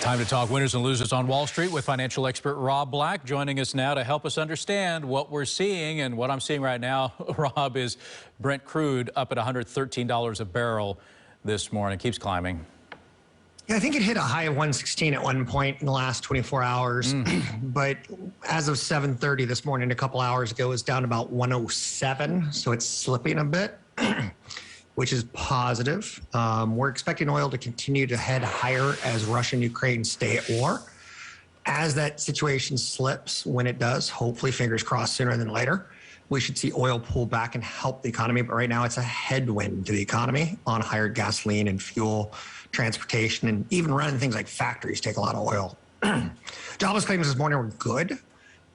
Time to talk winners and losers on Wall Street with financial expert Rob Black joining us now to help us understand what we're seeing. And what I'm seeing right now, Rob, is Brent crude up at $113 a barrel this morning. Keeps climbing. Yeah, I think it hit a high of 116 at one point in the last 24 hours. But as of 7:30 this morning, a couple hours ago, it was down about 107. So it's slipping a bit, which is positive. We're expecting oil to continue to head higher as Russia and Ukraine stay at war. As that situation slips, when it does, hopefully, fingers crossed, sooner than later, we should see oil pull back and help the economy. But right now, it's a headwind to the economy on higher gasoline and fuel, transportation, and even running things like factories take a lot of oil. Jobless claims this morning were good.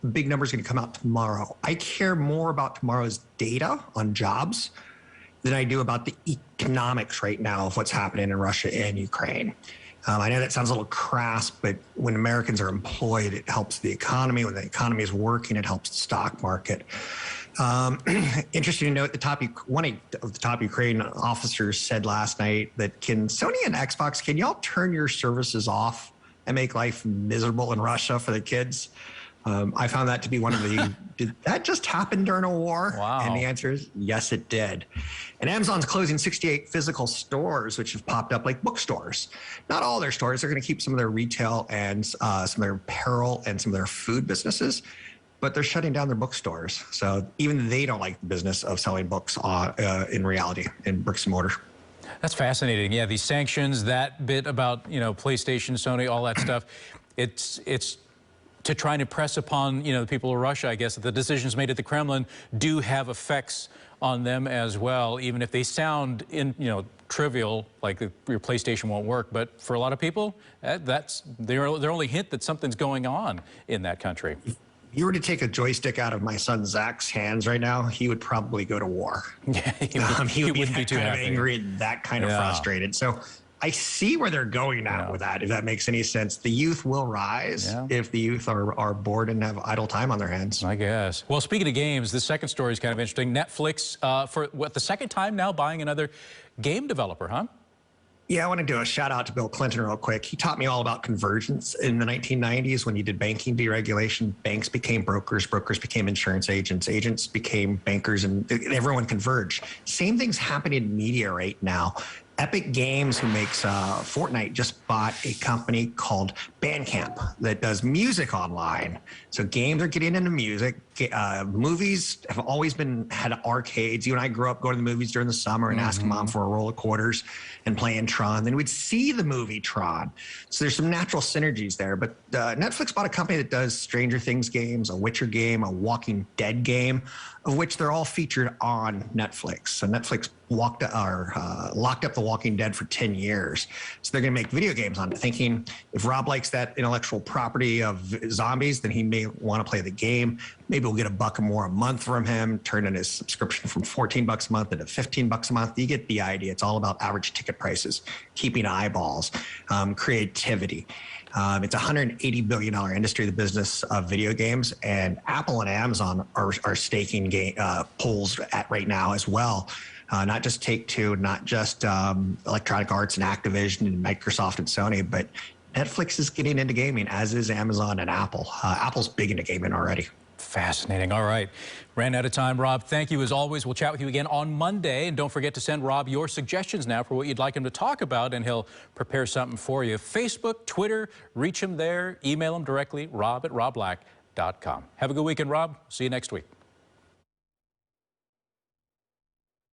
The big number is going to come out tomorrow. I care more about tomorrow's data on jobs than I do about the economics right now of what's happening in Russia and Ukraine. I know that sounds a little crass, but when Americans are employed, it helps the economy. When the economy is working, it helps the stock market. Interesting to note, one of the top Ukraine officers said last night that, can Sony and Xbox, can y'all turn your services off and make life miserable in Russia for the kids? I found that to be one of the, did that just happen during a war? Wow. And the answer is yes, it did. And Amazon's closing 68 physical stores, which have popped up like bookstores. Not all their stores. They're going to keep some of their retail and some of their apparel and some of their food businesses, but they're shutting down their bookstores. So even they don't like the business of selling books in reality, in bricks and mortar. That's fascinating. Yeah, these sanctions, that bit about, PlayStation, Sony, all that stuff, it's to try and impress upon, the people of Russia, I guess, that the decisions made at the Kremlin do have effects on them as well, even if they sound trivial, like your PlayStation won't work. But for a lot of people, that's their only hint that something's going on in that country. If you were to take a joystick out of my son Zach's hands right now, he would probably go to war. Yeah, he would be wouldn't be too happy. Angry and that kind of frustrated. So I see where they're going now with that, if that makes any sense. The youth will rise if the youth are bored and have idle time on their hands. I guess. Well, speaking of games, the second story is kind of interesting. Netflix, for what, the second time now, buying another game developer, huh? Yeah, I want to do a shout out to Bill Clinton real quick. He taught me all about convergence in the 1990s when you did banking deregulation. Banks became brokers, brokers became insurance agents, agents became bankers, and everyone converged. Same thing's happening in media right now. Epic Games, who makes Fortnite, just bought a company called Bandcamp that does music online. So games are getting into music. Movies have always had arcades. You and I grew up going to the movies during the summer and asking mom for a roll of quarters and playing Tron. Then we'd see the movie Tron. So there's some natural synergies there. But Netflix bought a company that does Stranger Things games, a Witcher game, a Walking Dead game, of which they're all featured on Netflix. So Netflix locked up The Walking Dead for 10 years. So they're going to make video games on it, thinking if Rob likes that intellectual property of zombies, then he may want to play the game. Maybe we'll get $1 more a month from him, turn in his subscription from $14 a month into $15 a month. You get the idea. It's all about average ticket prices, keeping eyeballs, creativity. It's a $180 billion industry, the business of video games, and Apple and Amazon are staking polls at right now as well. Not just Take-Two, not just Electronic Arts and Activision and Microsoft and Sony, but Netflix is getting into gaming, as is Amazon and Apple. Apple's big into gaming already. Fascinating. All right. Ran out of time, Rob. Thank you as always. We'll chat with you again on Monday. And don't forget to send Rob your suggestions now for what you'd like him to talk about, and he'll prepare something for you. Facebook, Twitter, reach him there. Email him directly, rob@robblack.com. Have a good weekend, Rob. See you next week.